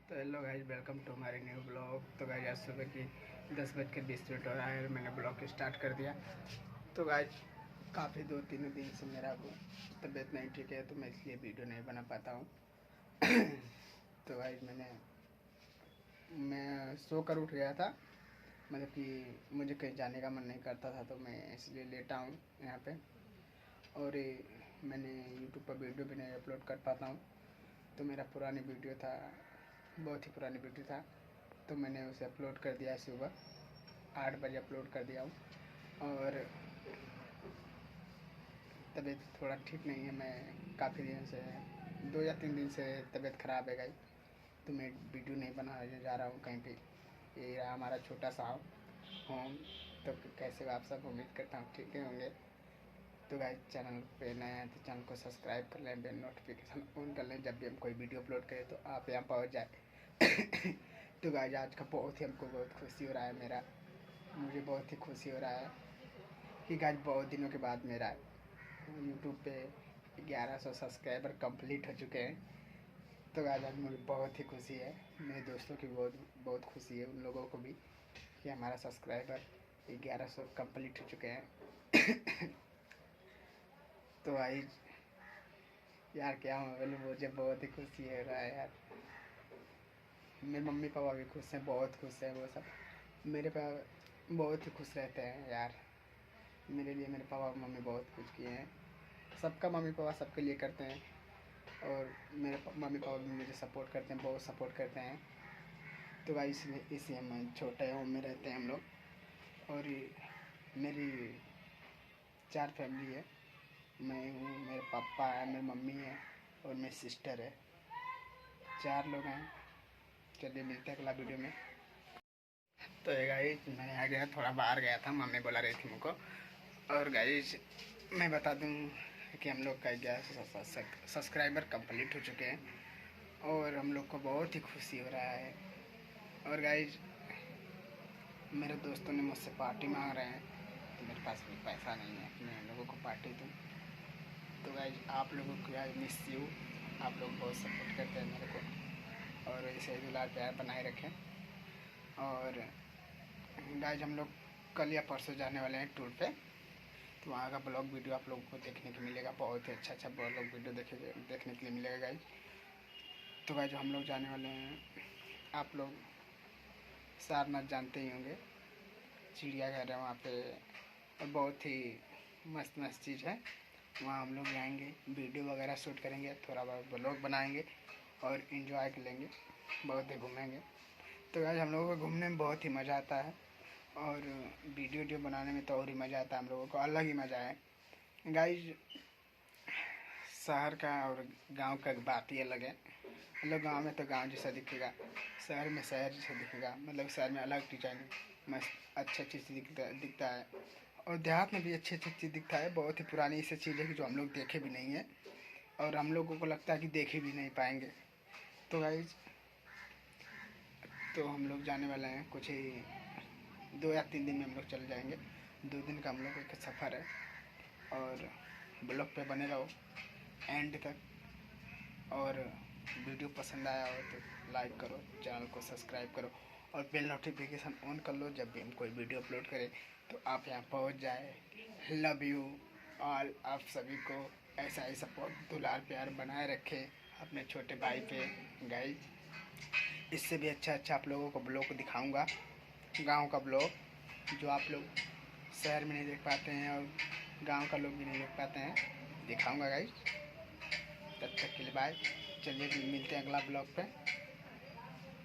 तो hello guys, welcome to हमारे new blog. तो गाइस आज सुबह की 10:20 हो रहा है और मैंने ब्लॉग स्टार्ट कर दिया। तो गाइस काफ़ी 2-3 दिन से मेरा तबीयत नहीं ठीक है, तो मैं इसलिए वीडियो नहीं बना पाता हूँ। तो गाइस मैं सो कर उठ गया था, मतलब कि मुझे कहीं जाने का मन नहीं करता था, तो मैं इसलिए लेटा हूँ यहाँ पे। और मैंने यूट्यूब पर वीडियो भी नहीं अपलोड कर पाता हूँ। तो मेरा पुरानी वीडियो था, बहुत ही पुरानी वीडियो था, तो मैंने उसे अपलोड कर दिया। सुबह 8 बजे अपलोड कर दिया हूँ। और तबीयत थोड़ा ठीक नहीं है, मैं काफ़ी दिन से 2 या 3 दिन से तबीयत ख़राब है गई, तो मैं वीडियो नहीं बनाने जा रहा हूँ कहीं पे। ये रहा हमारा छोटा सा होम। तो कैसे हो आप सब, उम्मीद करता हूँ ठीक ही होंगे। तो गाइस चैनल पे नए हैं तो चैनल को सब्सक्राइब कर लें, बेल नोटिफिकेशन ऑन कर लें, जब भी हम कोई वीडियो अपलोड करें तो आप यहाँ पहुँच जाए। तो गाइस आज का हमको बहुत खुशी हो रहा है, मुझे बहुत ही खुशी हो रहा है कि गाइस बहुत दिनों के बाद मेरा यूट्यूब पे 1100 सब्सक्राइबर कंप्लीट हो चुके हैं। तो गाइस आज मुझे बहुत ही खुशी है, मेरे दोस्तों की बहुत बहुत खुशी है, उन लोगों को भी, कि हमारा सब्सक्राइबर 1100 कंप्लीट हो चुके हैं। तो भाई यार क्या बोलूं, मुझे बहुत ही खुशी हो रहा है यार। मेरे मम्मी पापा भी खुश हैं, बहुत खुश हैं वो सब। मेरे पापा बहुत ही खुश रहते हैं यार, मेरे लिए मेरे पापा मम्मी बहुत कुछ किए हैं। सबका मम्मी पापा सबके लिए करते हैं, और मेरे मम्मी पापा भी मुझे सपोर्ट करते हैं, बहुत सपोर्ट करते हैं। तो भाई इसलिए हम छोटे होम में रहते हैं हम लोग। और मेरी 4 फैमिली है, मैं हूँ, मेरे पापा है, मेरी मम्मी है और मेरी सिस्टर है। 4 लोग हैं। चलिए मिलते हैं अगला वीडियो में। तो ये गाइस मैं आ गया, थोड़ा बाहर गया था, मम्मी बुला रही थी मुझको। और गाइस मैं बता दूं कि हम लोग का 1100 सब्सक्राइबर कंप्लीट हो चुके हैं, और हम लोग को बहुत ही खुशी हो रहा है। और गाइस मेरे दोस्तों ने मुझसे पार्टी मांग रहे हैं, तो मेरे पास भी पैसा नहीं है मैं उन लोगों को पार्टी दूँ। तो गाइस आप लोगों को यार मिस यू, आप लोग बहुत सपोर्ट करते हैं मेरे को, और ऐसे ही दुलार प्यार बनाए रखें। और गाइस हम लोग कल या परसों जाने वाले हैं टूर पे, तो वहाँ का ब्लॉग वीडियो आप लोगों को देखने को मिलेगा, बहुत ही अच्छा ब्लॉग वीडियो देखने के लिए मिलेगा गाइस। तो गाइस हम लोग जाने वाले हैं, आप लोग सारनाथ जानते ही होंगे, चिड़ियाघर है वहाँ पे, और बहुत ही मस्त मस्त चीज़ है। वहाँ हम लोग जाएंगे, वीडियो वगैरह शूट करेंगे, थोड़ा बहुत ब्लॉग बनाएंगे और इन्जॉय करेंगे, बहुत ही घूमेंगे। तो गाइस हम लोगों को घूमने में बहुत ही मज़ा आता है, और वीडियो बनाने में तो और ही मज़ा आता है, हम लोगों को अलग ही मज़ा है गाइस। शहर का और गांव का बात ही अलग है। मतलब गांव में तो गांव जैसा दिखेगा, शहर में शहर जैसा दिखेगा, मतलब शहर में अलग डिजाइन मस्त अच्छी चीज़ दिखता है, और देहात में भी अच्छी चीज़ दिखता है। बहुत ही पुरानी ऐसी चीज़ है कि जो हम लोग देखे भी नहीं है, और हम लोगों को लगता है कि देखे भी नहीं पाएंगे। तो गाइस तो हम लोग जाने वाले हैं, कुछ ही 2 या 3 दिन में हम लोग चले जाएंगे। 2 दिन का हम लोग का सफ़र है, और ब्लॉग पे बने रहो एंड तक। और वीडियो पसंद आया हो तो लाइक करो, चैनल को सब्सक्राइब करो, और बेल नोटिफिकेशन ऑन कर लो, जब भी हम कोई वीडियो अपलोड करें तो आप यहाँ पहुँच जाए। लव यू ऑल, आप सभी को ऐसा ही सपोर्ट दुलार प्यार बनाए रखे अपने छोटे भाई पे गाइस। इससे भी अच्छा आप लोगों को ब्लॉग दिखाऊंगा, गांव का ब्लॉग, जो आप लोग शहर में नहीं देख पाते हैं और गांव का लोग भी नहीं देख पाते हैं, दिखाऊंगा गाइस। तब तक के लिए बाय, चलिए मिलते हैं अगला ब्लॉग पे।